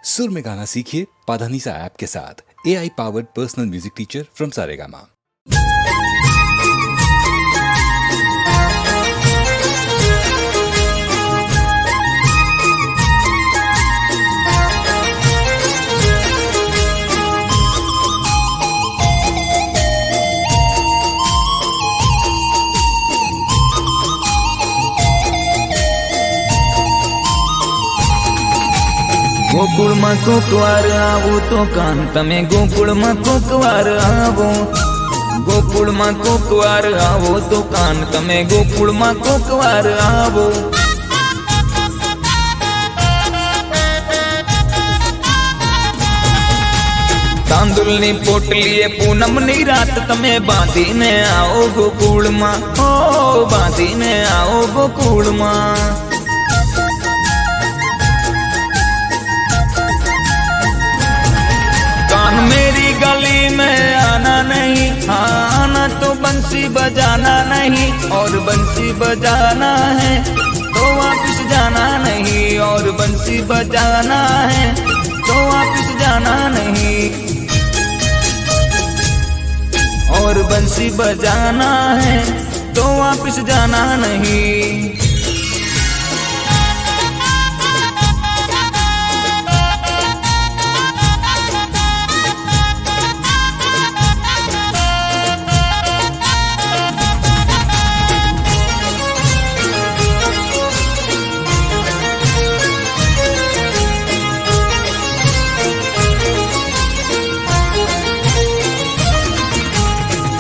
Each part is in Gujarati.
सुर में गाना सीखिए पाधानीसा ऐप के साथ। AI powered personal music teacher from Saregama. ગોકુળમાં કોકવાર આવું તો કાન તમે ગોકુળમાં કોકવાર આવો, ગોકુળમાં કોકવાર આવો તો કાન તમે ગોકુળમાં કોકવાર આવો. તાંદુલની પોટલીએ પૂનમની રાત તમે બાંધીને આવો ગોકુળમાં, ઓ બાંધીને આવો ગોકુળમાં. मेरी गली में आना नहीं, हाँ आना तो बंसी बजाना नहीं, और बंसी बजाना है तो वापिस जाना नहीं, और बंसी बजाना है तो वापिस जाना नहीं, और बंसी बजाना है तो वापिस जाना नहीं.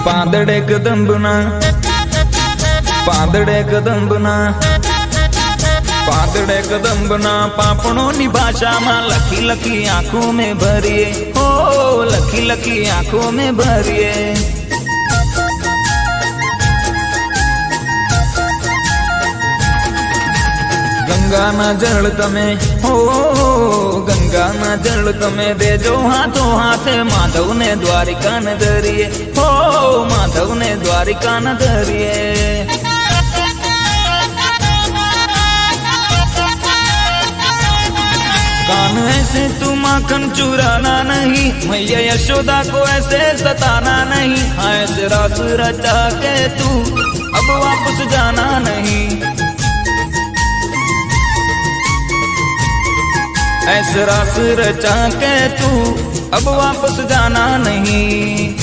પાંદડે કદંબના, પાંદડે કદંબના, પાંદડે કદંબના પાપણોની ભાષામાં લખી લખી આંખો में ભરીએ, ઓ લખી લખી આંખો में ભરીએ. ગંગાના જળ તમે, હો ગંગાના જળ તમે દેજો હાથો હાથે માધવને દ્વારિકા ન ધરીએ, હો માધવને દ્વારિકા ન ધરીએ. कान ऐसे तू माखन चुराना नहीं, मैया यशोदा को ऐसे सताना नहीं, हाँ ऐसे रास रचा के तू अब वापस जाना नहीं, ऐसे रास रचा के तू अब वापस जाना नहीं.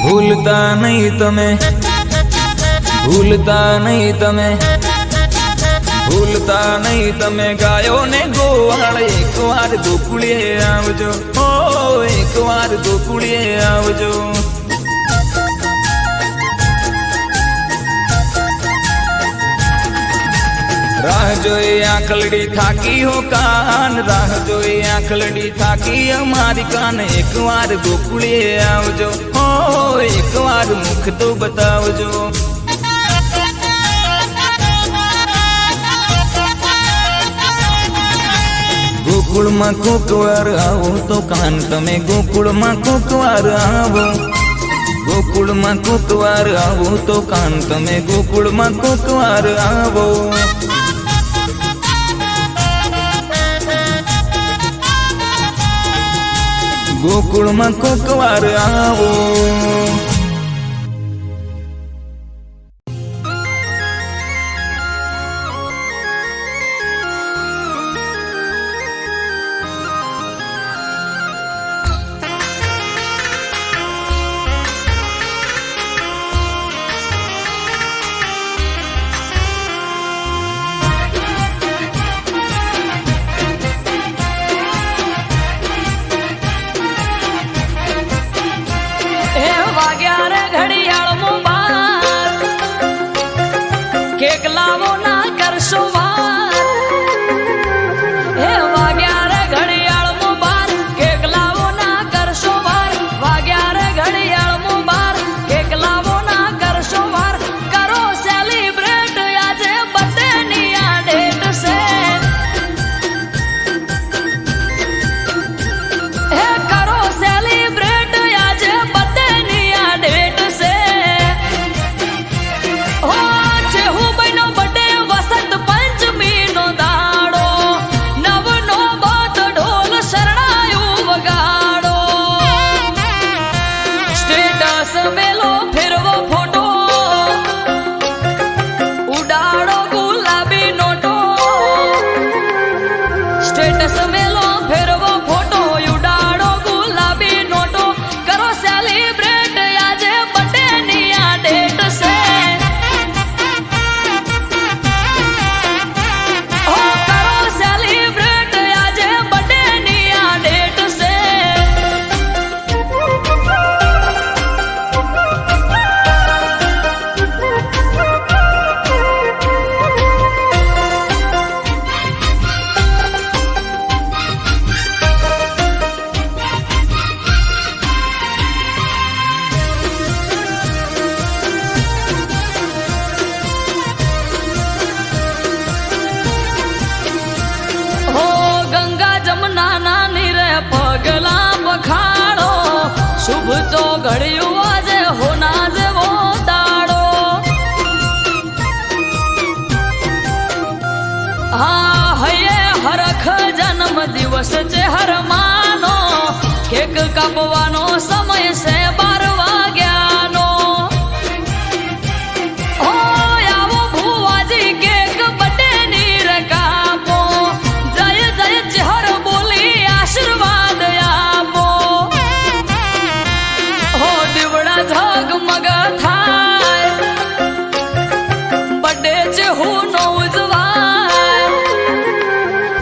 ભૂલતા નહીં તમે, ભૂલતા નહીં તમે, ભૂલતા નહીં તમે ગાયો ને ગોવાળ એક વાર ગોકુળીએ આવજો, ઓ એક વાર ગોકુળીએ આવજો. રાહ જોઈ આંખલડી થાકી હો કાન, રાહ જોઈ આંખલડી થાકી અમારી કાન, એક વાર ગોકુળીએ આવજો, હો એક વાર મુખ તો બતાવજો. ગોકુળમાં કોકવાર આવો તો કાન તમે ગોકુળમાં કોકવાર આવો, ગોકુળમાં કોકવાર આવો તો કાન તમે ગોકુળમાં કોકવાર આવો. ગોકુળમાં કોકવાર આવો. હે સ્ટેટસ મેલો ફેરવો ફોટો ઉડાડો ગુલાબી નોટો સ્ટેટસ મેલો ફેરવો ફોટો ઉડાડો ગુલાબી નોટો કરો સેલિબ્રેટ આજે બર્થડે ની આ ડેટ છે ઓ કરો સેલિબ્રેટ આજે બર્થડે ની આ ડેટ છે હો ગંગા જમના ના નીરે પગલા બખાડો શુભ તો ઘડ્યું આજે હોના જેવો દાડો હા હૈયે હરખ જન્મ દિવસ છે હર માનો કેક કાપવાનો સમય છે 12 વાગ્યાનો હો આવો ભુવાજી કેક બર્થડે ની રકાપો જય જય ચહર બોલી આશીર્વાદ આપો હો દીવડા ઝગમગ થાય બર્થડે છે હું નો ઉજવાય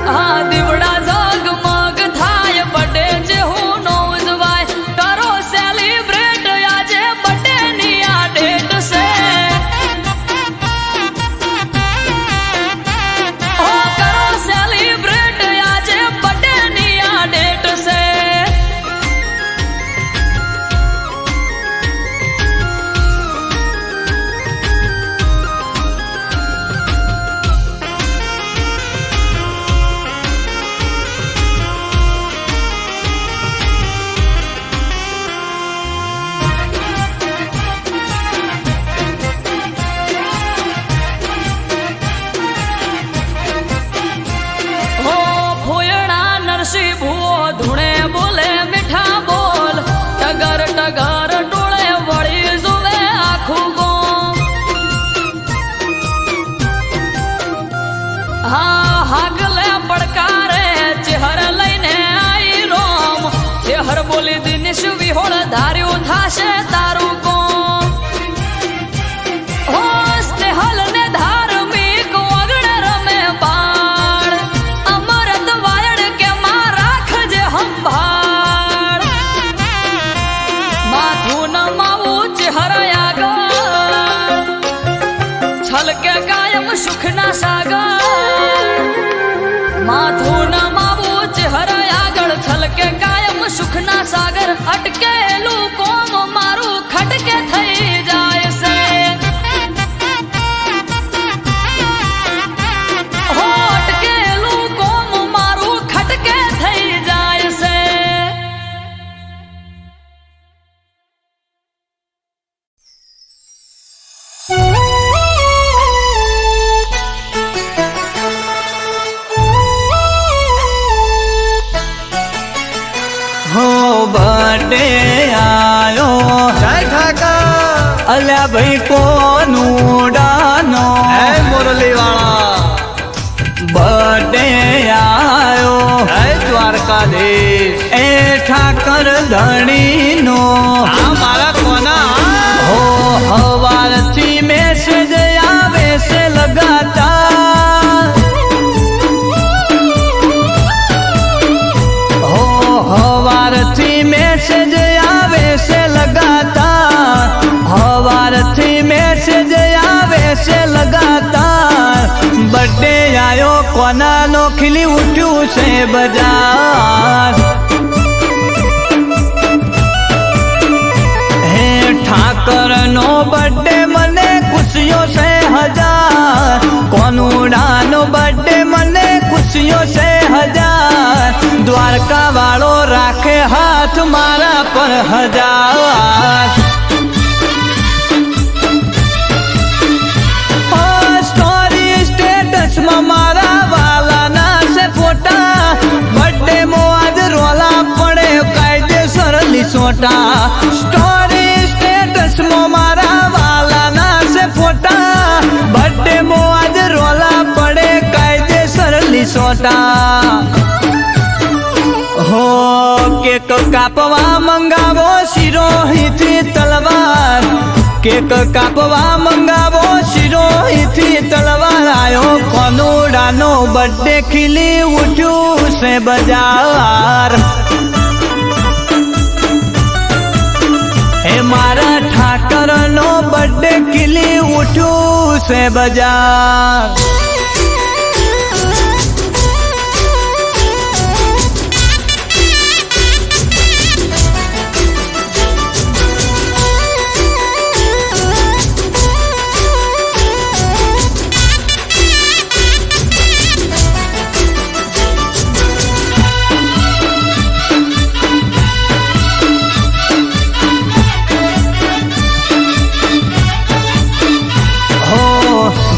હા દીવડા ઝગમગ થાય બર્થડે છે હું નો ઉજવાય કરો સેલિબ્રેટ આજે બર્થડે ની આ ડેટ છે ઓ કરો સેલિબ્રેટ આજે બર્થડે ની આ ડેટ છે હો ફૂયણા નરસિંહ ભૂવો ધૂણે બોલે મીઠા બોલ ટગર ટગર ટોળે વળી જોવે આખું ગોમ હા હાગલે પડકારે ચહેર લઈને આઈ રોમ ચહેર બોલી દિનેશ વિહોળ ધાર્યું થાશે તારું કોમ હો સ્નેહલ ને ધાર્મિક વગડ રમે બાળ અમરત વાયડ કે માં રાખજે સંભાળ માથું નમાવું ચહેર આગળ છલકે કાયમ સુખના સાગર માથું નમાવું ચહેર આગળ છલકે કાયમ સુખના સાગર અટકેલું કોમ મારું ખટકે થઈ જાય છે હો અટકેલું કોમ મારું ખટકે થઈ જાય છે હો બર્થડે આયો જય ઠાકર અલ્યા ભાઈ કોનું ડાનો હે મુરલી વાળા બર્થડે આયો જય દ્વારકાધીશ એ ઠાકર ધણીનો આ મારા કોના હો હવારથી મેસેજ આવે છે લગાતાર હો હવારથી મેસેજ આવે છે લગાતાર હવારથી મેસેજ આવે છે લગાતાર બર્થડે આયો કોનાનો ખીલી ઉઠ્યું છે બજાર હે ઠાકર નો બર્થડે મને ખુશીઓ છે હજાર કોનુડાનો બર્થડે મને ખુશીઓ છે હજાર દ્વારકા વાળો રાખે હાથ મારા પર હજાર સ્ટોરી સ્ટેટસમાં મારા વાલાના છે ફોટા બર્થડે મોજ રોલા પડે કાયદેસર લીસોટા સ્ટોરી કાપવા મંગાવો શિરોહીથી તલવાર, કેક કાપવા મંગાવો શિરોહીથી તલવાર. આયો કોનુડાનો બર્થડે ખીલી ઉઠ્યું છે બજાર. હે મારા ઠાકરનો બર્થડે ખીલી ઉઠ્યું છે બજાર.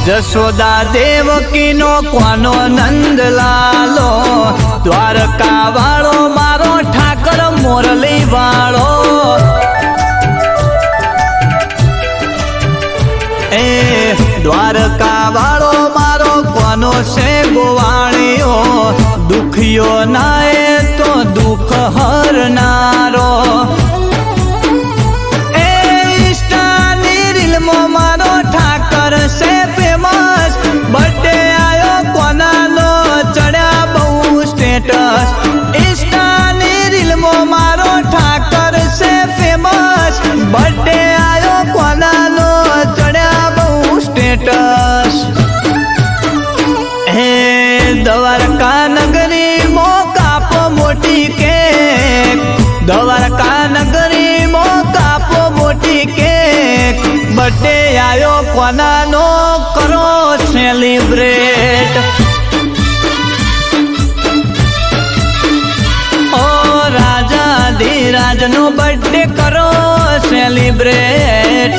જશોદા દેવકીનો કોનો નંદલાલો, દ્વારકા વાળો મારો ઠાકર મોરલી વાળો. એ દ્વારકા વાળો મારો કોનો છે ગોવાળીઓ, દુખિયો ના એ તો દુઃખ હરનારો. એ ઇન્સ્ટાની રીલમાં મારો ઠાકર છે ફેમસ. બર્થડે આયો કોનાનો ચડ્યા બહુ સ્ટેટસ. ઇન્સ્ટાની રીલમાં મારો ઠાકર છે ફેમસ. બર્થડે આયો કોનાનો ચડ્યા બહુ સ્ટેટસ. હે દ્વારકા નગરી મો કાપો મોટી કેક, દ્વારકા નગરી મો કાપો મોટી કેક. બર્થડે આયો કોનાનો કરો સેલિબ્રેટ. ઓ રાજા ધીરાજનો બર્થડે કરો સેલિબ્રેટ.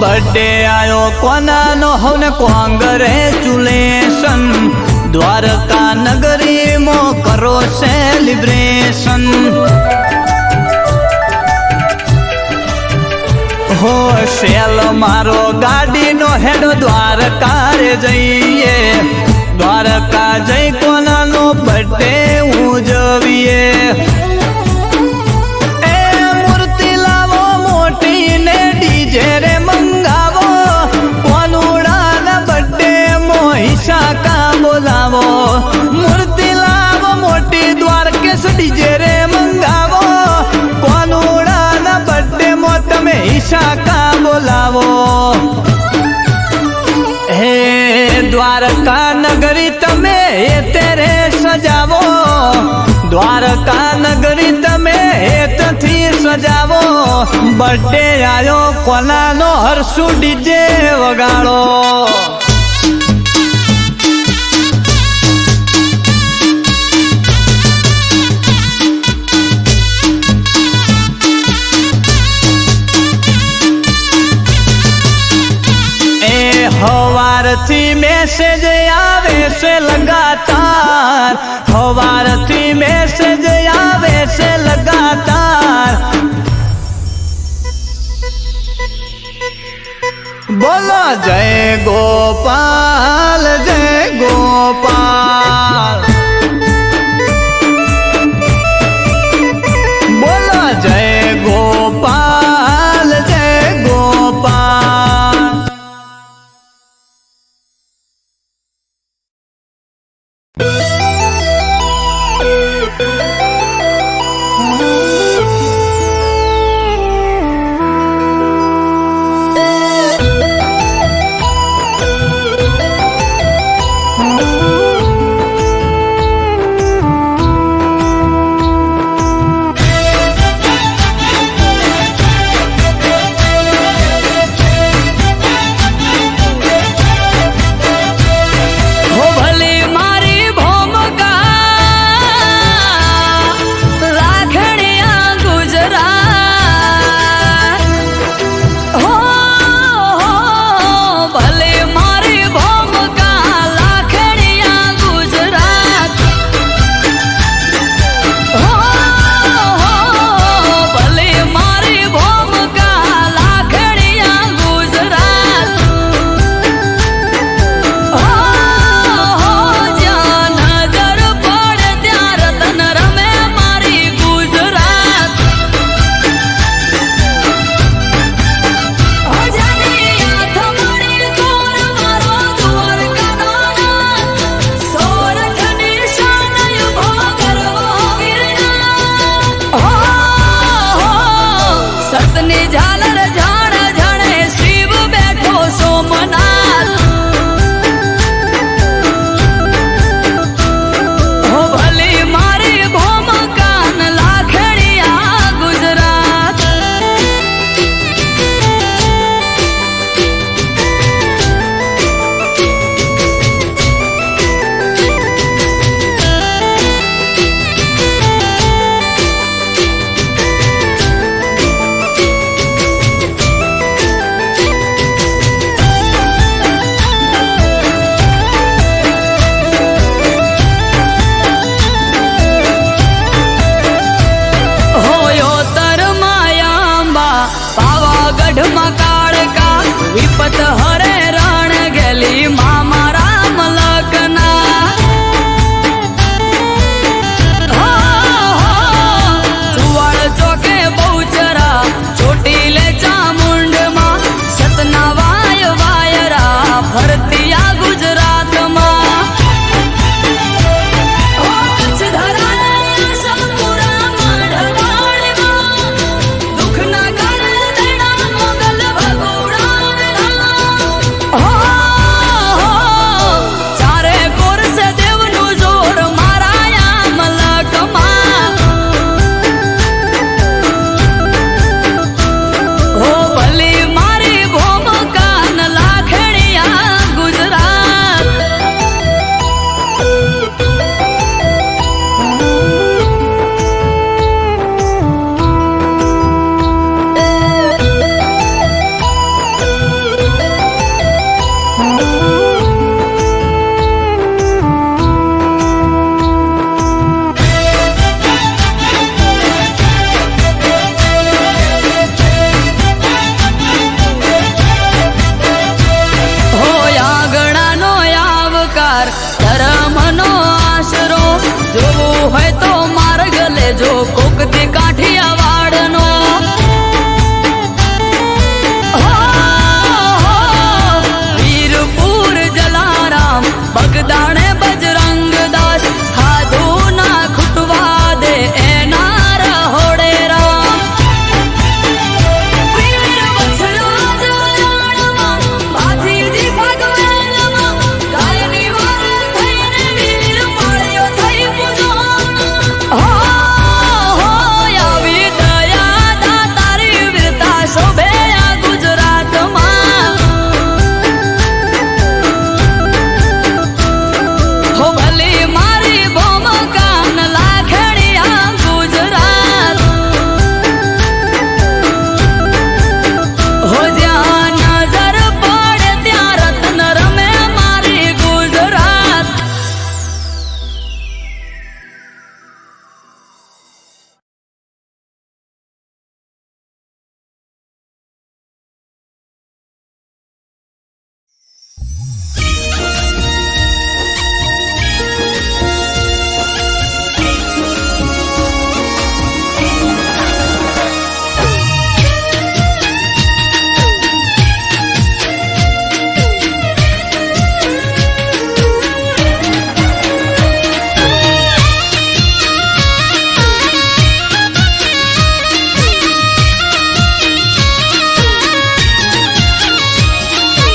બર્થડે આયો કોનાનો હવને કોંગ્રેચ્યુલેશન. દ્વારકા નગરીમાં કરો સેલિબ્રેશન. હો સેલ મારો ગાડીનો હેડો દ્વારકા રે જઈએ. દ્વારકા જઈ કોનાનો બર્થડે ઉજવીએ. એ મૂર્તિ લાવો મોટી ને ડીજે રે મંગાવો. કોનુડાના બર્થડે મોહિસા કા બોલાવો. મૂર્તિ લાવો મોટી દ્વારકેશ ડીજે રે મંગાવો. કોનુડાના બર્થડે મો તમે ઈશા કા બોલાવો. હે દ્વારકા નગરી તમે તેરે સજાવો. દ્વારકા નગરી તમે હેતથી સજાવો. બર્થડે આયો કોનાનો હરસુ ડીજે વગાડો. હવારથી મેસેજ આવે છે લગાતાર. હવારથી મેસેજ આવે છે લગાતાર. બોલો જય ગોપાલ જય ગોપાલ. બોલો જય ગોપાલ જય ગોપાલ.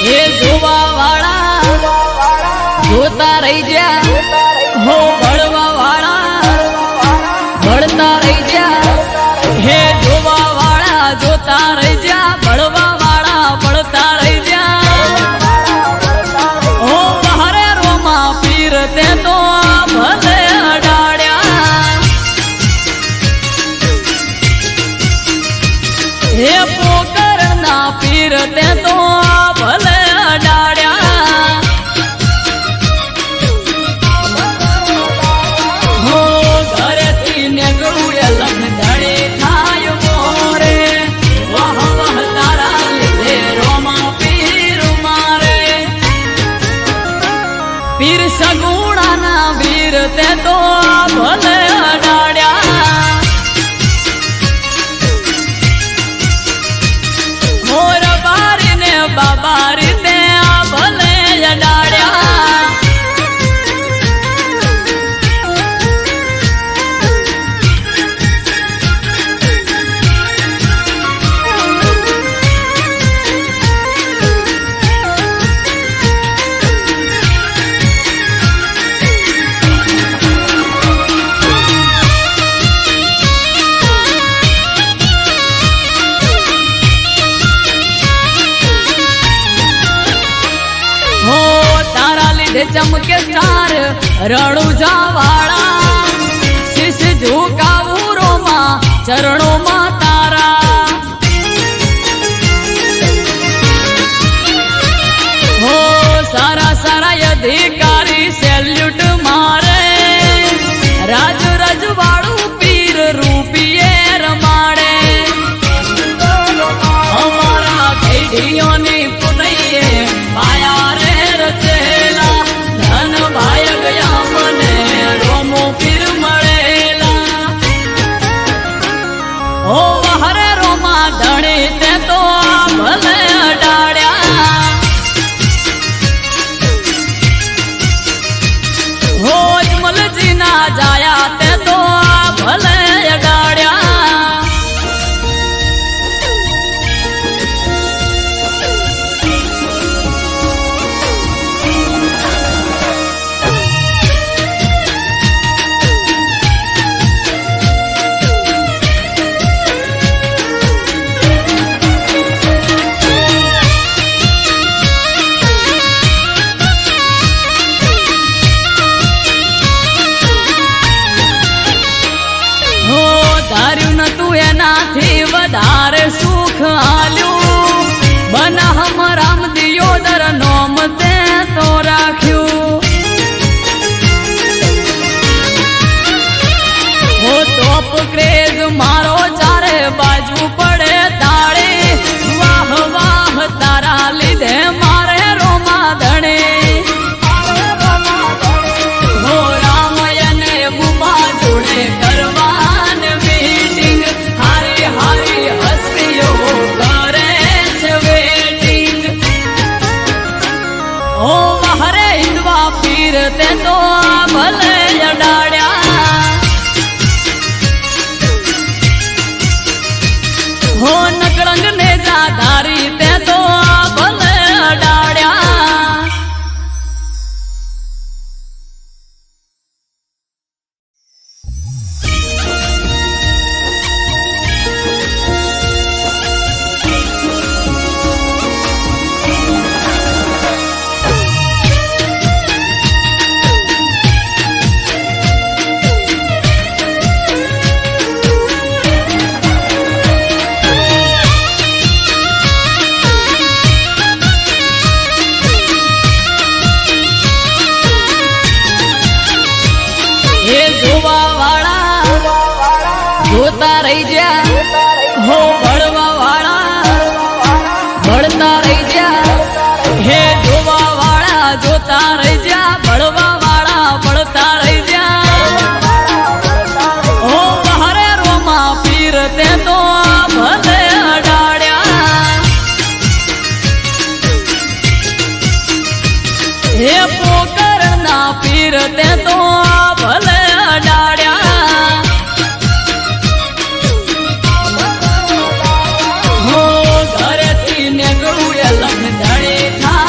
એ જોવા વાળા જોતા રહી જા, હો ભળવા વાળા ભળતા રહી જા, હે જોવા વાળા જોતા રહી જા, ભળવા વાળા ભળતા રહી જા, હો બહારે રોમા પીર તે તો ભલે અડાડ્યા, હે પોકર ના પીર તે તો ભલે અડાડ્યા, હો ઘરેથી નીકળું એ લખદડે થાય મોરે, વાહ વાહ તારા લીધે રોમા પીર મારે, પીર સગુણા ના વીર તે તો ભલે અડાડ્યા, મોર બારી ને બાબારી તે ભલે અડાડ્યા, હો તારા લીધે ચમકે સ્ટાર રણુજા વાળા, શીશ ઝુકાવું રોમા ચરણોમાં તારા, હો સારા સારા અધિકારી સેલ્યુટ મારે, રાજ રજવાડું પીર રૂપિયે રમાડે, અમારા ખેડીઓની પુનૈયે માયા રે રચેલા, ધન ભાય ગયા મને રોમો પીર મળેલા, ઓ હરે રોમા ધણી તે તો ભલે અડાડ્યા, હો અજમલજી ના જાયા તે તો ભલે અડાડ્યા, હો ધાર્યું નતું એનાથી વધારે સુખ આલ્યું, બનાહમ રામ દિયોદર નોમ તે તો રાખ્યું, હો તોપ ક્રેઝ મારો ચારે બાજુ પડે તાળી, વાહ વાહ તારા લીધે મારે રોમા ધણે, હો રામયને બુમા જોડે કરવાન મીટિંગ, હારી હારી હસ્તીઓ કરે છે વેટિંગ, ઓ હરે હિંદવા પીર તે તો ભલે અડાડ્યા, હો નકળંગ ને જાધારી તે તો ભલે અડાડ્યા, એ જોવા વાળા જોતા રહી જા, હો ભળવા વાળા ભળતા રહી જા, હે જોવા વાળા જોતા રહી જા, ભળવા વાળા ભળતા રહી જા, હો બહારે રોમા પીર તે તો ભલે અડાડ્યા, હે પોકર ના પીર તે તો ભલે અડાડ્યા, હો ઘરેથી નીકળું એ લખદડે થાય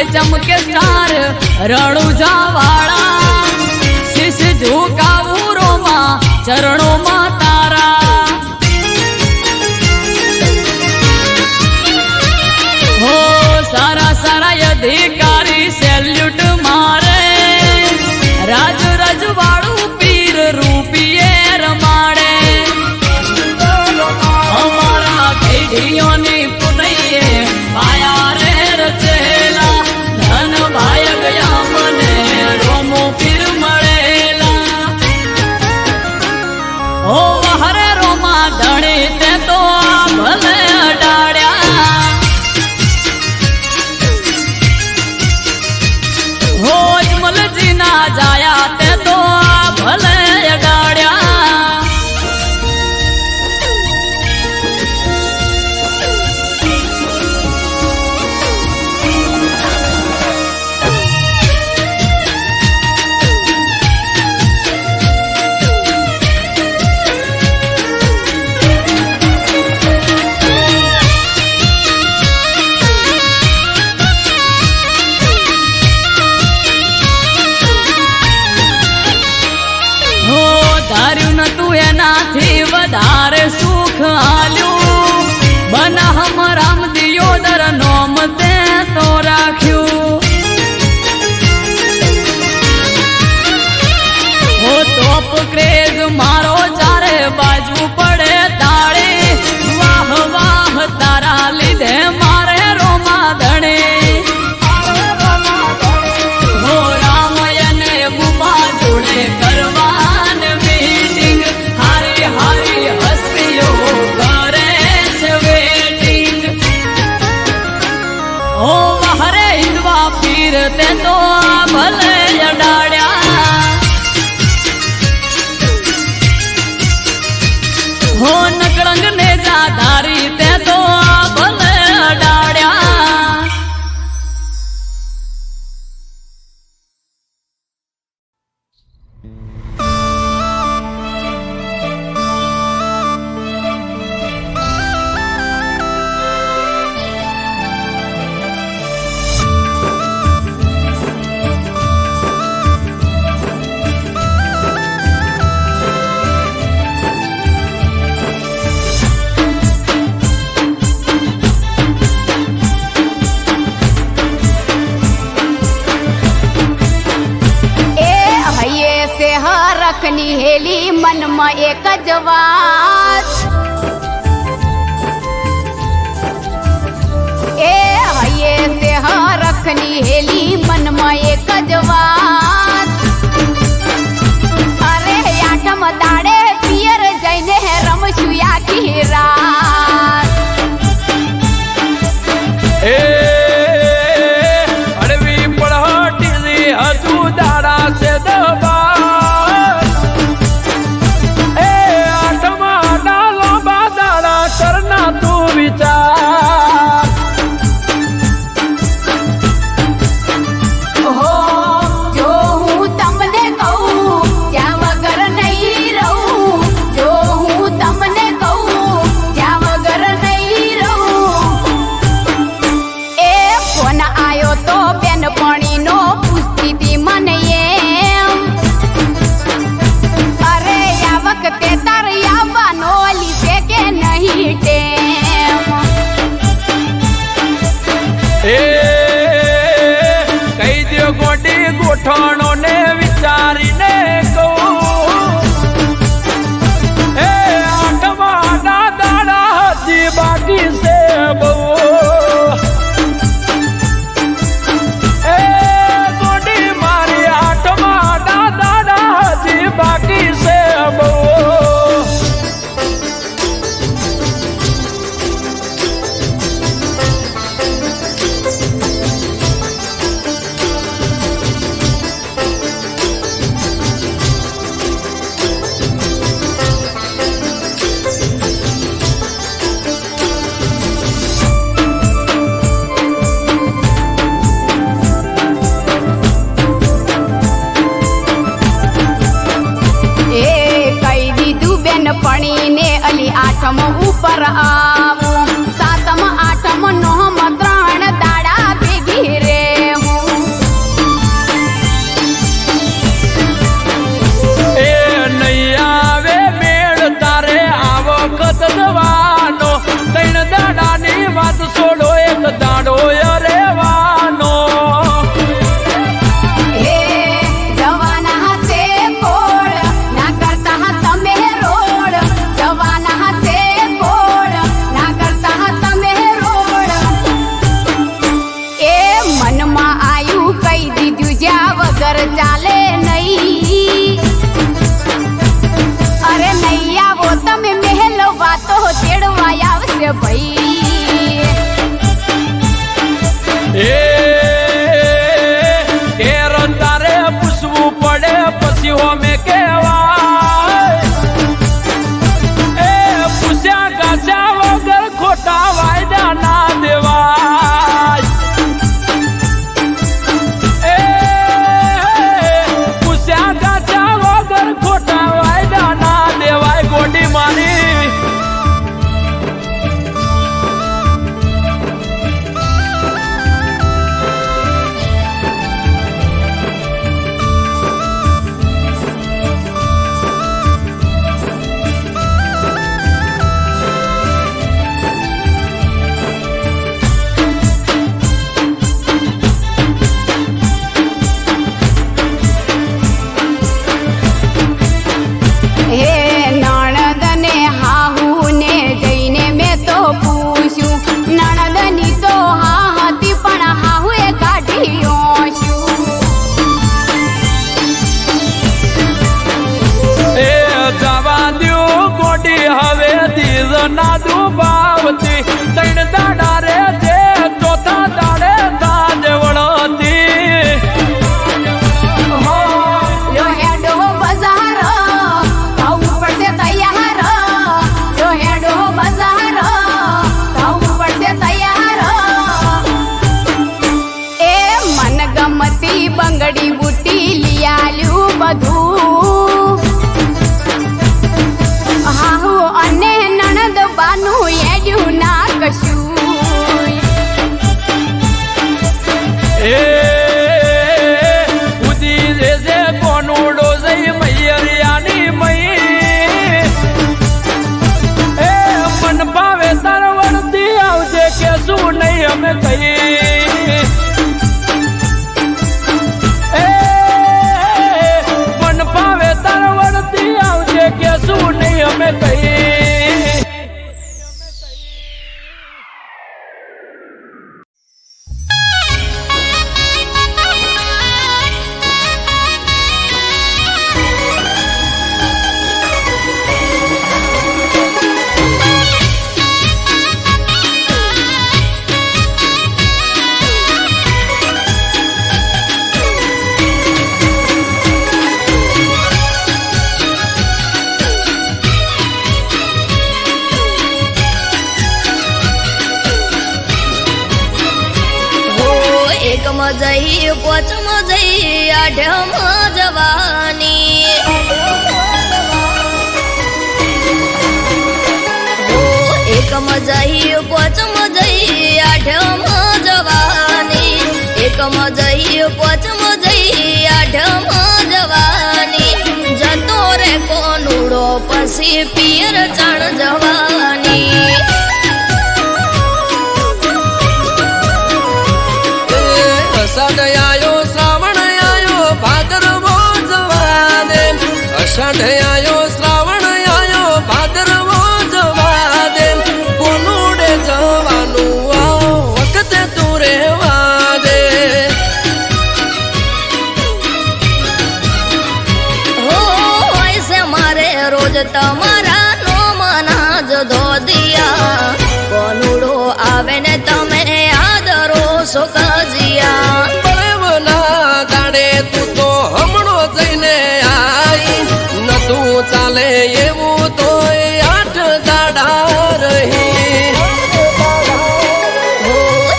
લાગે ચમકે સ્ટાર રણુજા વાળા શીશ ઝુકાવું રોમાં ચરણોમાં તારા હો સારા સારા અધિકારી સેલ્યુટ મારે રાજ રજવાડું પીર રૂપિયે રમાડે અમારા પેઢીઓની પુનૈયે માયા રે રચેલા ધન ભાઈ ગયા મને રોમો પીર મળેલા ઓ હરે રોમા ધણી તે તો ભલે અડાડ્યા હોજ મલજી ના જાયા તે તો ભલે અડાડ્યા ધાર્યું નતું એનાથી વધારે સુખ આલ્યું બનાહમ રામ દિયોદર નોમ તે તો રાખ્યું હો તોપ ક્રેઝ મારો ચારે બાજુ પડે તાળે વાહ વાહ તારા લીધે મારે રોમા ધણે હો રામયને બુમા જોડે કરવા તે તો ભલે અડાડ્યા હો નકળંગ ને જાધારી તે તો ભલે અડાડ્યા રખની હેલી મનમાં એક જ વાત એ હૈયે સે રખની હેલી મનમાં એક જ વાત અરે આઠમ દાડે પિયર જઈને રમશું આખી રાત એ અડવી પડહટી હજુ દાડા છે દબા ગોઠણો ને વિચારીને કહું એ આઠમા ના દાડા હજી બાકી છે બહુ એ ગોડી મારી આઠમા ના દાડા હજી બાકી છે બહુ પણીને અલી આઠમ ઉપર આવું સાતમ આઠમ નોમ ત્રણ દાડા ભેગી રેવું વાતો તેડવા આવશે ભાઈ. ઘેર તારે પૂછવું પડે પછી હોમે કેવાય. પૂછ્યા ગાછા વગર ખોટા વાયદા ના દેવાય. પૂછ્યા ગાછા વગર ખોટા વાયદા ના દેવાય. ગોડી મારી ના દુબાવતી ત્રણ દાડા રે જે ચોથા દાડે તાજ વળતી. યો હેડો બજાર થવું પડશે તૈયાર. યો હેડો બજાર થવું પડશે તૈયાર. એ મન ગમતી બંગડી બુટી લિયાલ્યું બધું. હાહુ અને નણદ બાનું એડ્યું ના કશું. ઉદી જે કોનુડો જઈ મૈયરિયાની મઈ. મન ભાવે તાર વળતી આવજે કે શું નહીં અમે કઈ. મન ભાવે તાર વળતી આવજે કે શું નહીં અમે કઈ. એકમાં જઈ પોચમાં જઈ આઠમાં જવાની. એકમાં જઈ પોચમાં જઈ આઠમાં જવાની. એકમાં જઈ પોચમાં જઈ આઠમાં જવાની. જતો રે કોનુડો પછી પિયર ચાણ જવાની. અષાઢ આયો શ્રાવણ આયો ભાદરવો જવા દે. અષાઢ આયો શ્રાવણ આયો ભાદરવો જવા દે. કોનુડે જવાનું આ વખતે તું રેવા દે. હો હોય છે મારે રોજ તમારા નો મના જ ધોદિયા. કોનુડો આવે ને તમે આદરો સુખજિયા. બળેવના દાડે તું તો હમણો જઈને આઈ. નતું ચાલે એવું તો 8 દાડા રહી. હો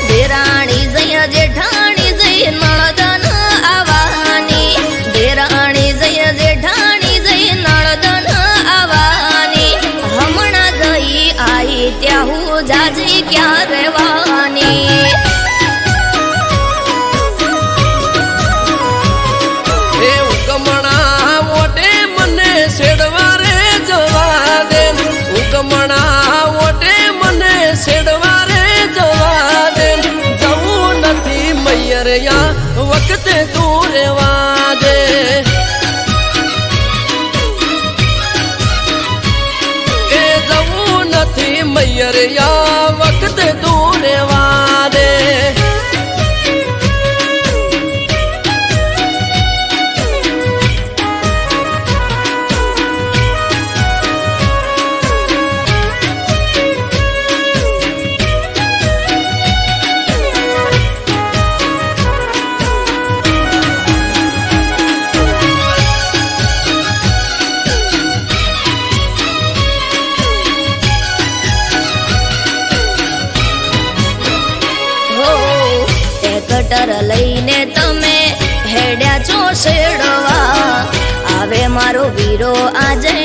દેરાણી જઈ જેઠાણી જઈ નણદન આવવાની. દેરાણી જઈ જેઠાણી જઈ નણદન આવવાની. હમણાં જઈ આઈ ત્યાં હું જાજી ક્યાં રહેવાની. ઉગમણા ઓટે મને છેડવા રે જવા દે. ઉગમણા ઓટે મને છેડવા રે જવા દે. જવું નથી મૈયરિયા વખતે તું રેવા દે. એ જવું નથી મૈયરિયા વખતે તું રેવા દે. ટ્રેક્ટર લઈને તમે હેડ્યા છો શેડવા આવે મારો વીરો આજે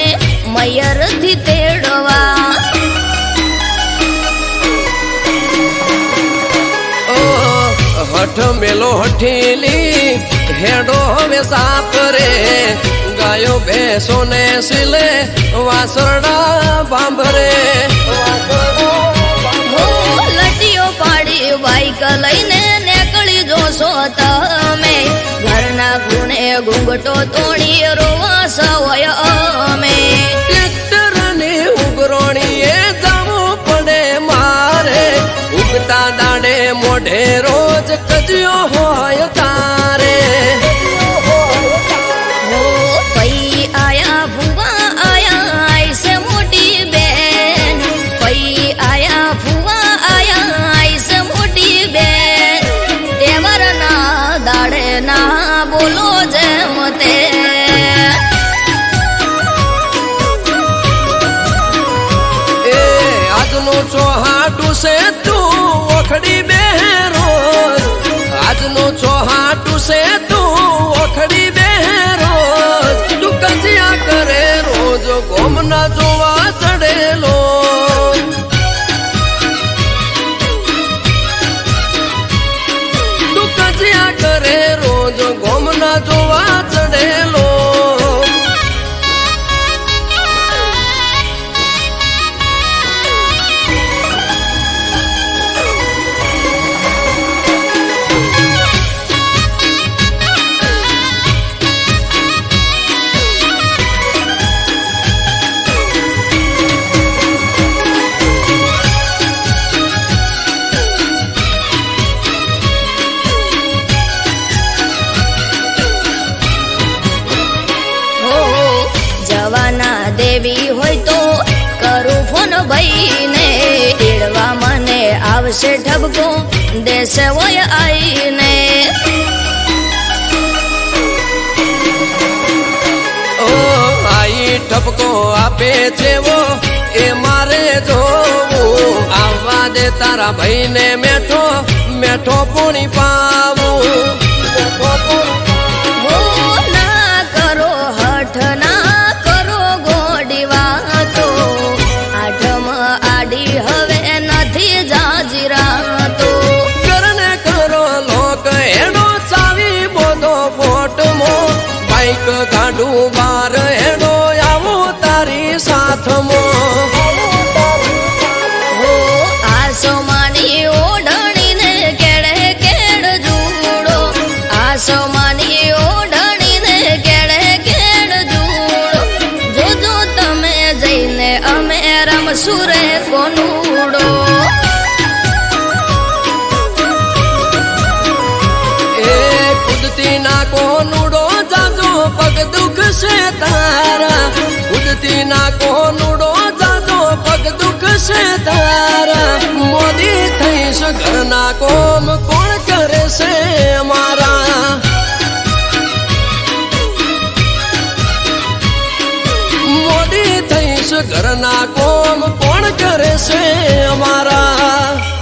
મયર થી તેડવા હઠ મેલો હઠીલી હેડો હવે સાપરે ગાયો બેસો ને સિલે વાસરડા બાંભરે લટીઓ પાડી બાઈક લઈને નીકળી જોશો તમે ઘરના ગુણે ઘૂંઘટો તોડી રોવા સવય અમે ટ્રેક્ટર ને ઉગરોણીએ જવું પડે મારે ઉગતા દાડે મોઢે રોજ કજ્યો હોય તારે પઈ આયા ફુવા આયા આઈસે મોટી બેન પઈ આયા ફુવા આયા આઈસે મોટી બેન તેવર ના દાડે ના બોલો જેમ તે એ આજનું ચોહાટું છે તું ઓખડી બેરો આજનું ચોહાટું છે તું ઓખડી બેરો તું કજિયા કરે રોજ ગોમના જોવા ચડેલો તું કજિયા કરે રોજ ગોમના જોવા ચડેલો જવાના દેવી હોય તો કરું ફોન ભાઈને તેડવા મને આવશે ઠબકો દેશે હોય આઈને ઓ આઈ ઠપકો આપે છે વો એ મારે જોવું આવવા દે તારા ભાઈને મેઠો મેઠો પૂણી પાવું ના કરો હઠ ના કરો ગોડી વાતો આઠમ આડી હવે નથી જાજીરાતો કરને કરો લોક એનો ચાવી બોધો ફોટમો બાઈક ગાડું બાર એનો આવો તારી સાથમો આસો માની ઓઢણીને કેડે કેડ જુડો આસો માની ઓઢણીને કેડે કેડ જુડો જોજો તમે જઈને અમે રમશું રે કોનુડો એ કુદતી ના કોનુડો જાજો પગ દુખશે તારા કુદતી ના કોનુડો જાજો પગ દુખશે તારા મોદી થઈશ ઘરના કોમ કોણ કરે છે મારા મોદી થઈશ ઘરના કોમ કોણ કરે છે અમારા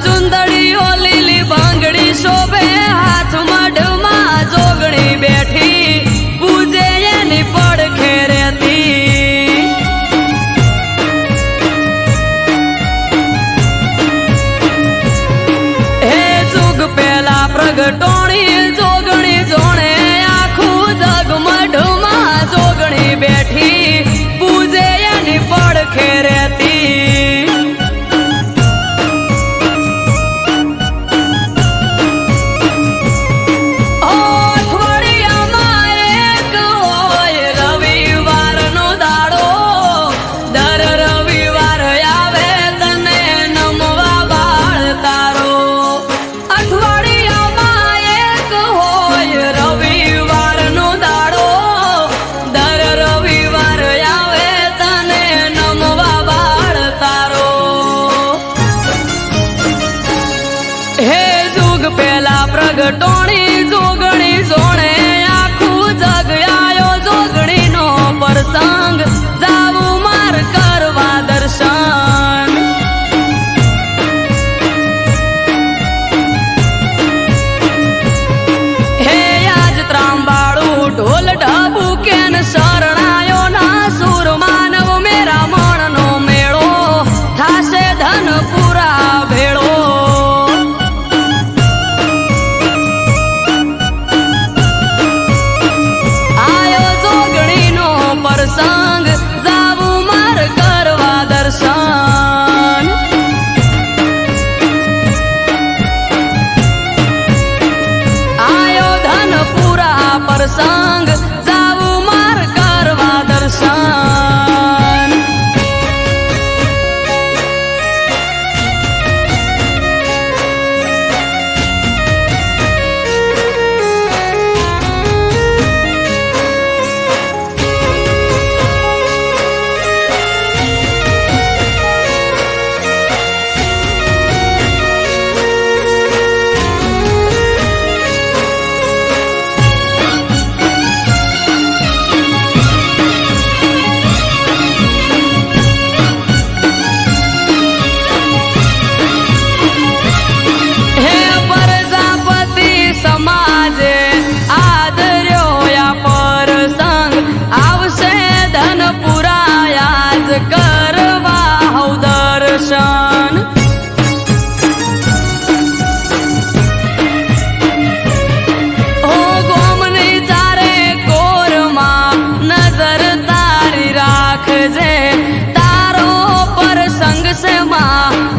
ચુંદડીઓ લીલી બાંગડી શોભે હાથમાં ઢમા જોગણી બેઠી પૂજે એની પડખે રહેતી હે જુગ પેલા પ્રગટોણી હે જુગ પેલા પ્રગટોણી જોગણી સોણે આખું જગ આયો જોગણી નો પ્રસંગ જાવું માર કરવા દર્શન હે આજ ત્રાંબાળું ઢોલ ઢબુ કેન શરણાયો ના સુર માનવ મેરા મણનો મેળો થાશે ધનપુરા ભેળો પ્રસંગ જાવું માર કરવા દર્શન આયો ધનપુરા પ્રસંગ જાવું માર કરવા દર્શન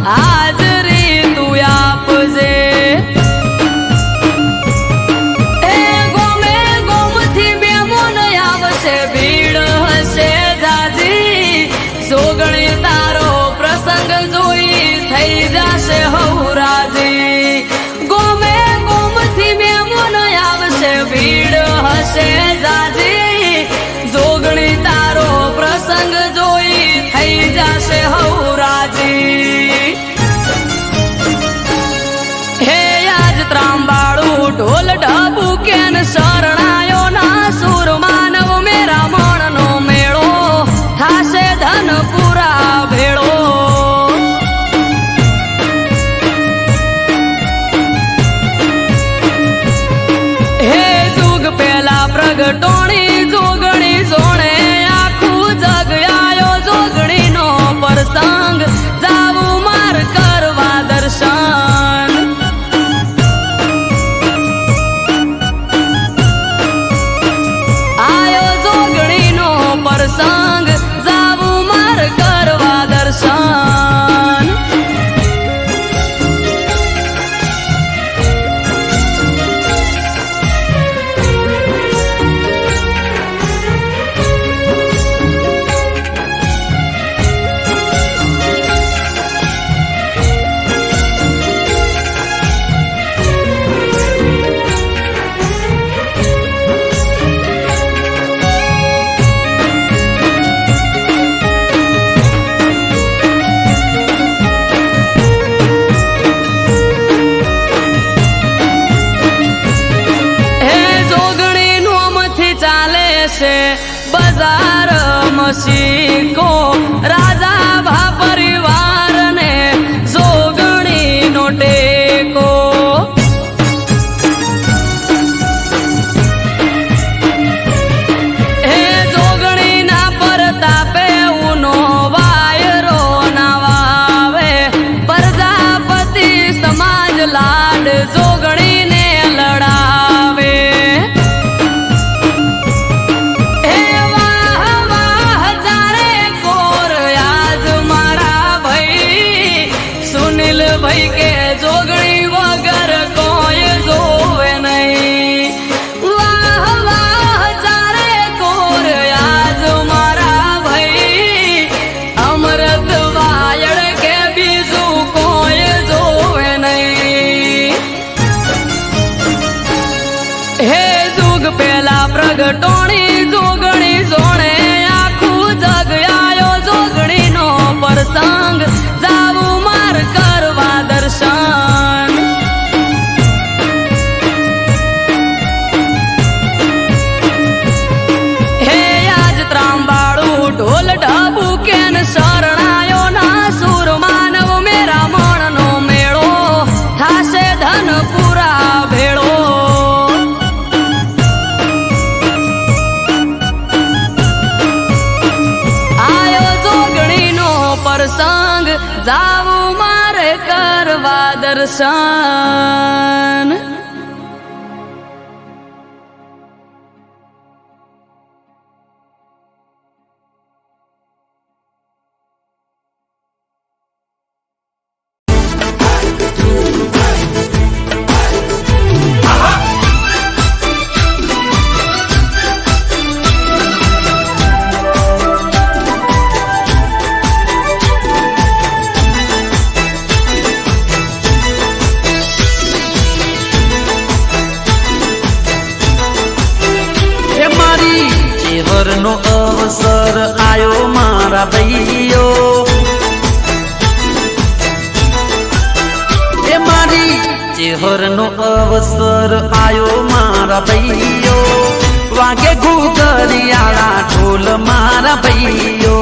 હાજરી તું આપજે એ ગોમે ગોમથી બેમોન આવશે ભીડ હશે જાજી સોગણી તારો પ્રસંગ જોઈ થઈ જશે હૌરાજી ગોમે ગોમથી બેમોન આવશે ભીડ હશે જાજી જોગણી તારો પ્રસંગ જોઈ થઈ જશે હૌરાજી ત્રાંબાળું ઢોલ ઢબુ કેન શરણાયો ના સુર માનવ મેરા મણનો મેળો થાશે ધનપુરા ભેળો હે જુગ પેલા પ્રગટોણી જોગણી સોણે આખું જગ આયો જોગણી નો પ્રસંગ જાવું માર કરવા દર્શન પ્રસંગ જાવું માર કરવા દર્શન બજાર મસીકો રાજા ભા પરિવાર ને જોગણી નો ટેકો હે જોગણી ના પરતાપે ઉનો વાયરો ના વાવે પ્રજાપતિ સમાજ લાડ જોગણી ને લડાવે ભાઈ કે જોગણી વગર કોઈ જોવે નહીં વાહ વાહ ચારે કોર આજ મારા ભાઈ અમૃત વાયડ કે બીજું કોઈ જોવે નહીં પૂરા ભેળો આયો જોગણીનો પ્રસંગ જાવું મારે કરવા દર્શન નો અવસર આયો મારા ભાઈઓ એ મારી ચેહરનો અવસર આયો મારા ભાઈઓ વાગે ઘૂઘરિયાળા ઢોલ મારા ભાઈઓ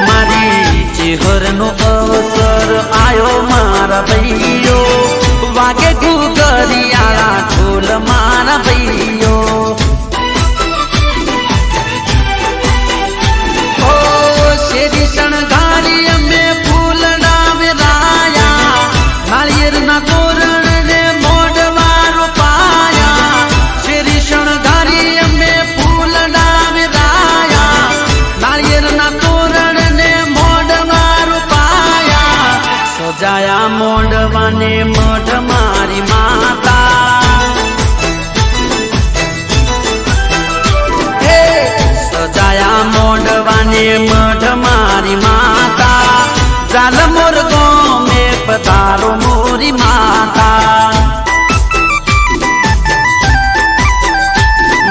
મારી ચેહરનો અવસર આયો મારા ભાઈઓ વાગે ઘૂઘરિયાળા ઢોલ મારા ભાઈઓ ઓ શેરી શણગારી અમે ફૂલડા વેરાયા નાળિયેરના તોરણ ને મોઢવા રોપાયા શેરી શણગારી અમે ફૂલડા વેરાયા નાળિયેરના તોરણ ને મોઢવા રોપાયા સજાયા મોઢવાને મઢ મારી માતા સજાયા મોઢવાને મઢ મારી માતા જાલ મોર ગોમે પધારો મોરી માતા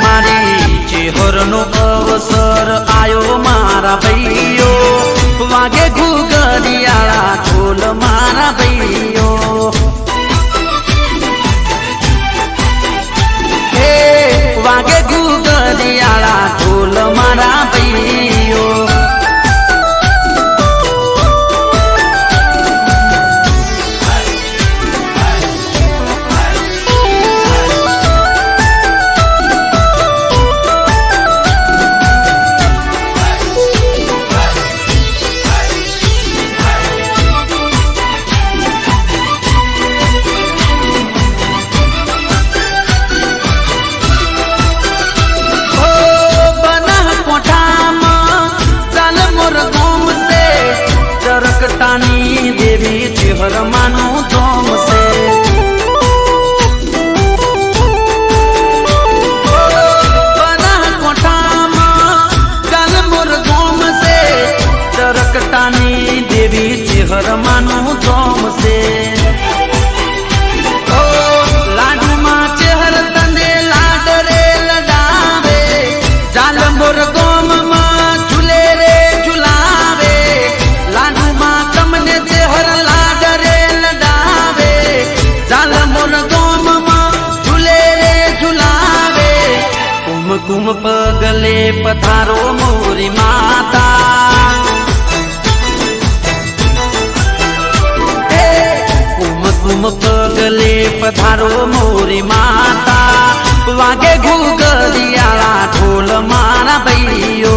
મારી ચેહરનો અવસર આયો મારા ભાઈઓ વાગે ઘૂઘરિયાળા ઢોલ મારા ભાઈઓ વાગે ઘૂઘરિયાળા ઢોલ મારા ભાઈઓ ચરકટાની દેવી ચેહર માનું ધોમ છે બનાસકાંઠામાં ચાલમોર ધોમ છે ચરકટાની દેવી ચેહર માનું ધોમ છે લાડુમાં ચેહર તને લાડ રે લડાવે ચાલમોર ગોમમાં ઝૂલે રે ઝુલાવે લાડુમાં તમને ચેહર લાડ રે લડાવે ચાલ મોર ગોમમાં ઝૂલે રે ઝુલાવે કુમકુમ પગલે પધારો મોરી માતા કુમકુમ પગલે પધારો મોરી માતા વાગે ઘૂઘરિયાળા ઢોલ મારા ભાઈઓ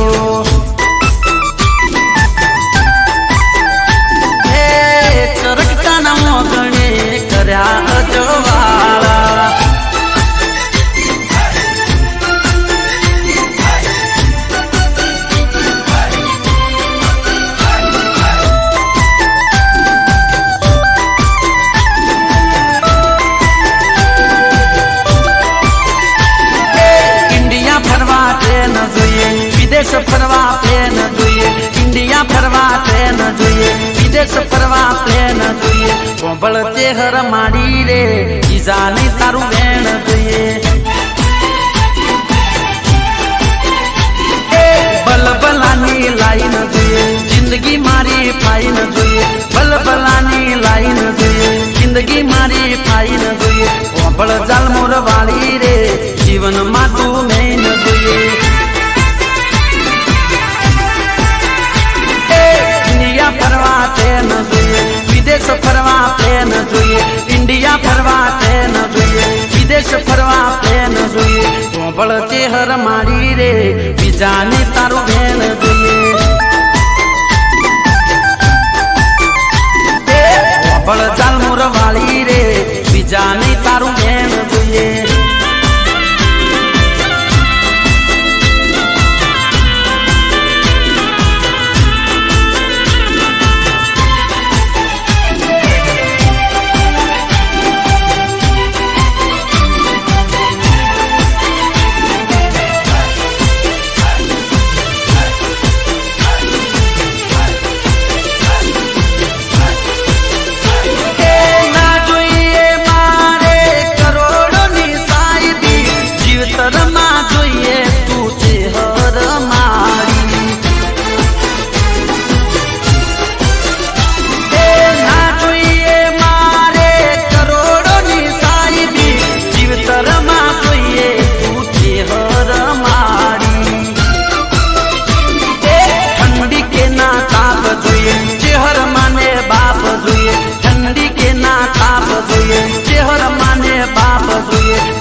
ચરકટાના મોગણે કર્યા અજવાળા ઇન્ડિયા ફરવા ટ્રેન જોઈએ વિદેશ ફરવા પ્લેન જોઈએ ઇન્ડિયા ફરવા ટ્રેન જોઈએ વિદેશ ફરવા પ્લેન જોઈએ કોંભળ ચેહર માડી રે ઈજાની તારું વેણ જોઈએ બલબલાની લાઈન જોઈએ જિંદગી મારી ફાઈન જોઈએ બલબલાની લાઈન જોઈએ જિંદગી મારી ફાઈન જોઈએ કોંભળ જાલમોર વાળી રે જીવનમાં તું મેન જોઈએ ફરવા ટ્રેન જોઈએ વિદેશ ફરવા પ્લેન જોઈએ, ઇન્ડિયા ફરવા ટ્રેન જોઈએ, વિદેશ ફરવા પ્લેન જોઈએ. કોંભળ ચેહર મારી રે બીજાને તારું બેન જોઈએ. કોંભળ જાલમોર વાળી રે બીજાને તારું બેન જોઈએ.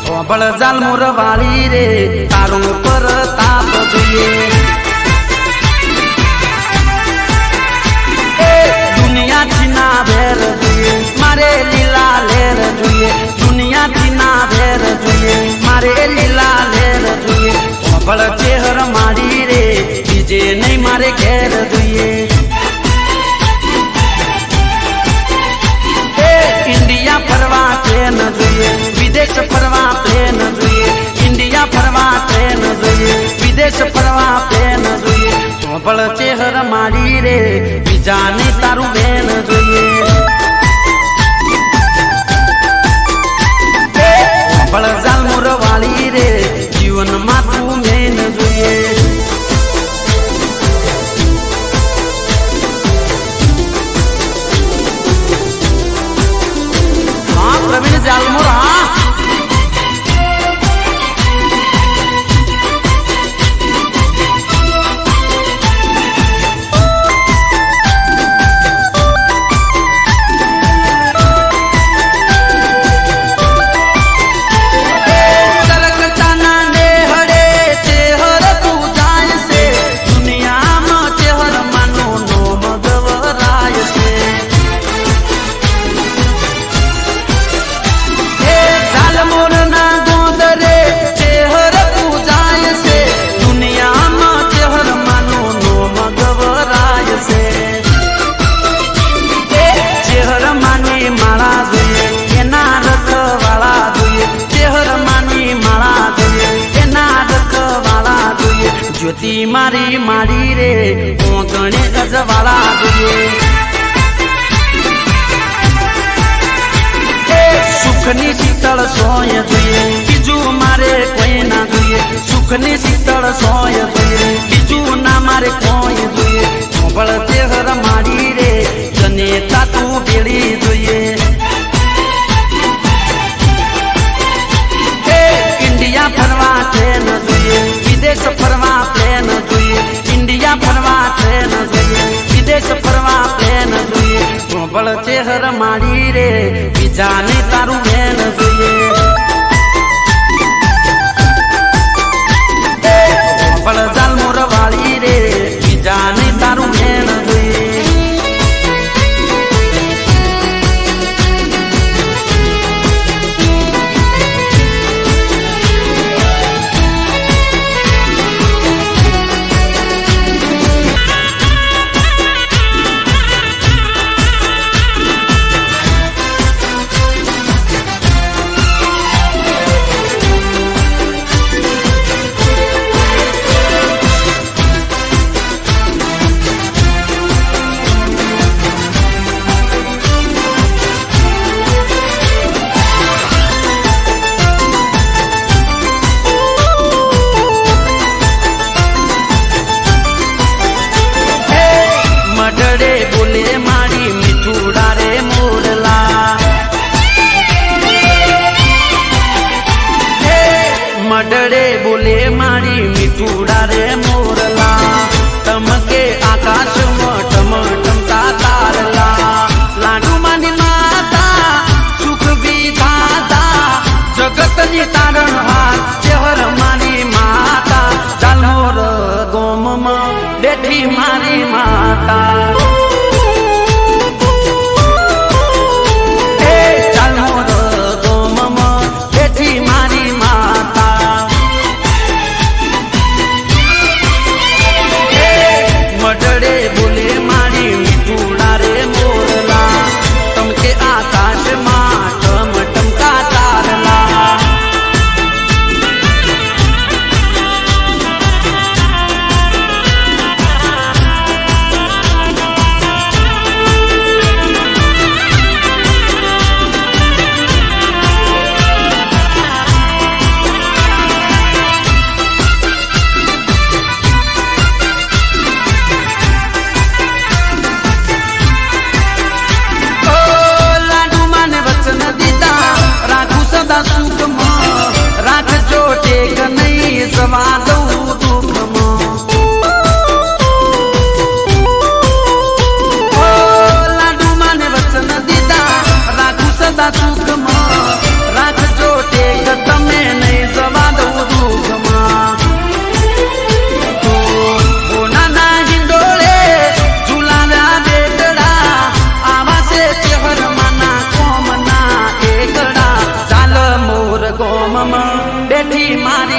કોંભળ જાલમોર વાળી રે તારું પર તાપ જોઈએ. દુનિયાથી ના ભેર જોઈએ, મારે લીલા લેર જોઈએ. દુનિયાથી ના ભેર જોઈએ, મારે લીલા લેર જોઈએ. કોંભળ ચેહર મારી રે બીજે નહીં મારે ઘેર જોઈએ. ઇન્ડિયા ફરવા ટ્રેન જોઈએ, વિદેશ ફરવા પ્લેન જોઈએ, ઇન્ડિયા ફરવા ટ્રેન જોઈએ, વિદેશ ફરવા પ્લેન જોઈએ. કોંભળ ચેહર મારી રે બીજાને તારું બેન જોઈએ. કોંભળ જાલમોર વાળી રે જીવનમાં તું મેન જોઈએ. પ્રવીણ જાલમોર હા જ્યોતિ મારી મારી રે ઓગણે ગજવાળા જોઈએ. સુખની શીતળ સોય જોઈએ, બીજું મારે કોઈ ના જોઈએ. સુખની શીતળ સોય જોઈએ, બીજું ના મારે કોઈ જોઈએ. કોંભળ ચેહર મારી રે જનેતા તું ભેળી જોઈએ. ઇન્ડિયા ફરવા ટ્રેન જોઈએ, વિદેશ ફરવા પ્લેન જોઈએ. ઇન્ડિયા ફરવા ટ્રેન જોઈએ, વિદેશ ફરવા પ્લેન જોઈએ. કોંભળ ચેહર મારી રે બીજાને તારું બેન જોઈએ. કોંભળ જાલમોર વાળી રે બીજાને તારું બેન જોઈએ.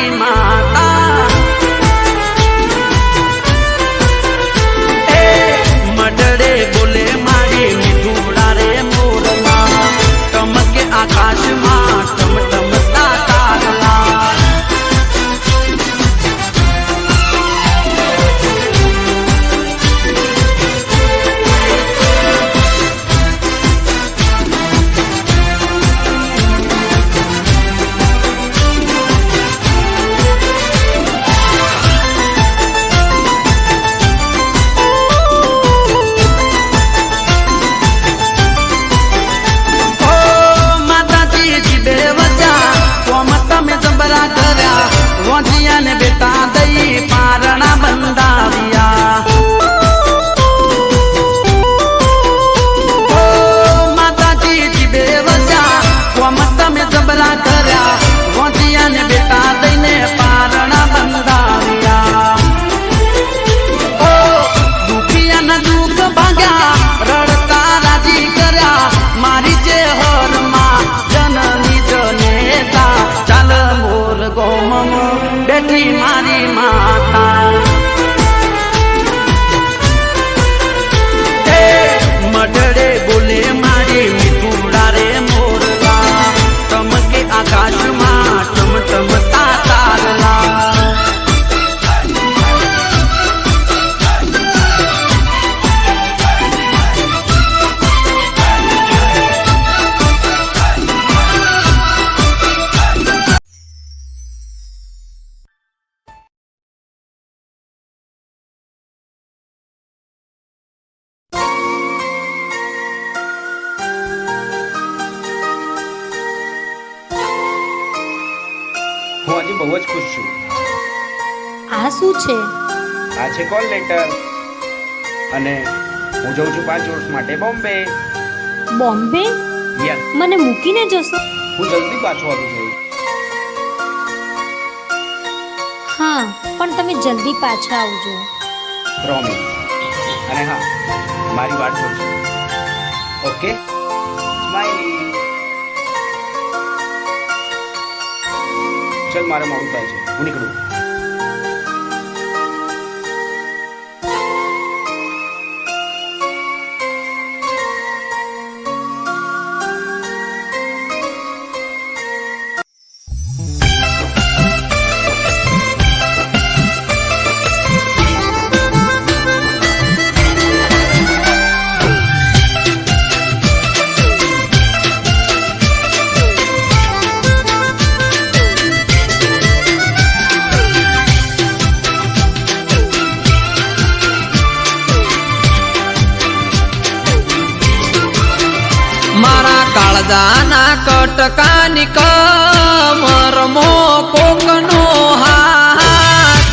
મારી માતા એ મડડે બોલે મારી મીઠુડા રે મોરલા ટમકે આકાશમાં ટમટમતા તારલા ને બેટા દઈ પારણા બંધાવ્યા માતાજી જીબે વજા કોમ તમે જબરા કર્યા વોંધિયા ને બેટા દઈને પારણા બંધાવ્યા ઓ દુખિયાના દુઃખ ભાગ્યા રડતા રાજી કર્યા મારી જે હરમાં જનની જનેતા ચાલ મોર ગોમ બેઠી મારી માતા મડડે બોલે મારી મીઠુડા રે મોરલા ટમકે આકાશમાં ટમટમતા તારલા હું આજે બહુ જ ખુશ છું. આ શું છે? આ છે કોલ લેટર અને હું જઉં છું 5 વર્ષ માટે બોમ્બે. બોમ્બે? યસ. મને મૂકીને જશો? હું જલ્દી પાછો આવી જઈશ. હા, પણ તમે જલ્દી પાછા આવજો. પ્રોમિસ. અને હા, મારી વાત જોજો. ઓકે? સ્માઈલી. ચલ મારે મોડું થાય છે, હું નીકળું. કાળજાના કટકાની કમરમો કોકનો હાથ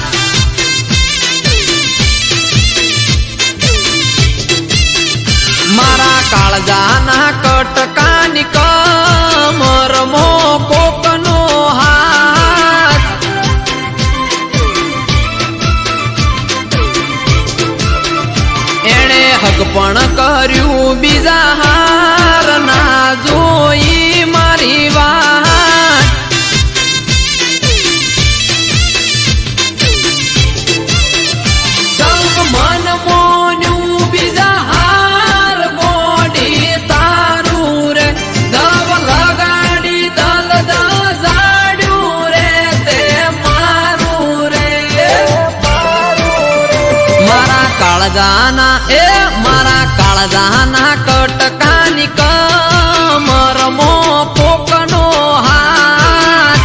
મારા કાળજાના કટકાની કમરમો કોકનો હાથ એણે હક પણ કર્યું બીજા હાર ના જોઈ મારી વાત જગ મન મોન્યું બીજા હાર ગોડી તારું રે દવ લગાડી દલ જાડ્યું રે તે મારું રે મારા કાળજાના મારા કાળજાના કટકાની કમરમો કોકનો હાથ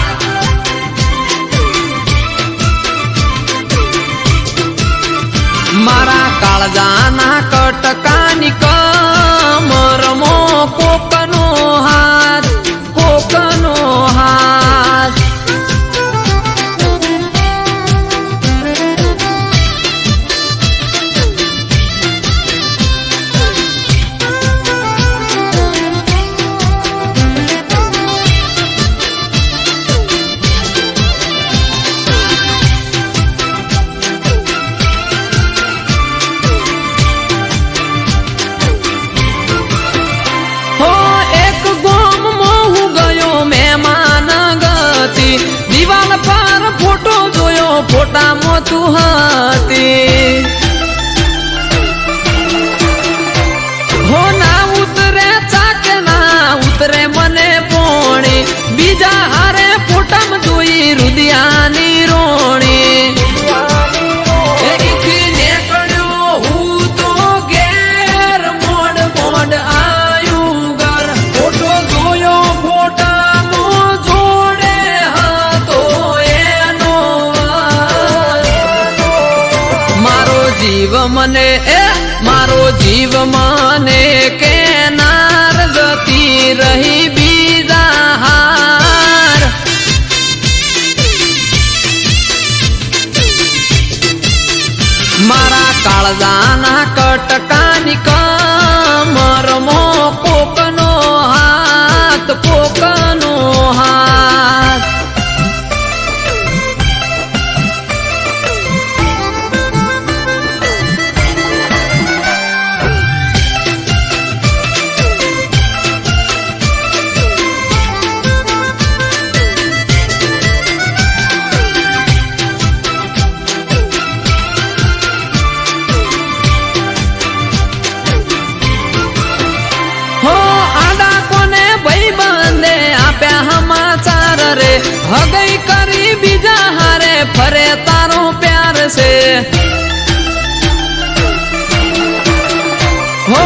મારા કાળજાના કટકાની કમરમો કોકનો હાથ કોકનો હાથ ફોટામાં તું હતી હો ના ઉતરે ચાકે ના ઉતરે મને પોણી બીજા હારે ફોટામાં જોઈ રુદિયાની રોણી એથી નીકળ્યો હું તો ઘેર મોડ મોડ આયું ઘર ફોટો જોયો ફોટામાં જોડે હતો એનો મારો જીવ મને મારો જીવ મને કેનાર જતી રહી બીજા હાર મારા કાળજાના કટકાની કમરમો કોકનો હાથ હગઈ કરી બીજા હારે ફરે તારો પ્યાર છે હો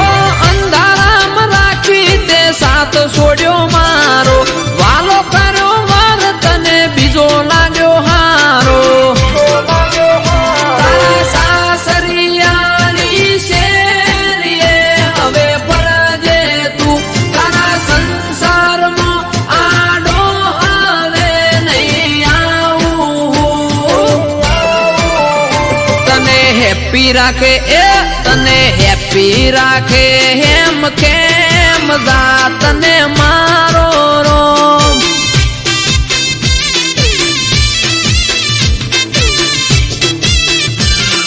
અંધારામાં રાખી તે સાથ છોડ્યો મારો વાલો કર્યો વાર તને બીજો લાગ્યો હારો તારા સાસરિયાની શેરીએ હવે ફરજે તું તારા સંસારમાં આડો હાલે નહીં આવું તને હેપી રાખે તને હેપી રાખે હેમ કેમ જા તને મારો રોમ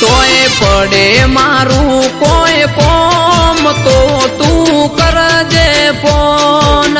તોય પડે મારું કોઈ કોમ તો તું કરજે ફોન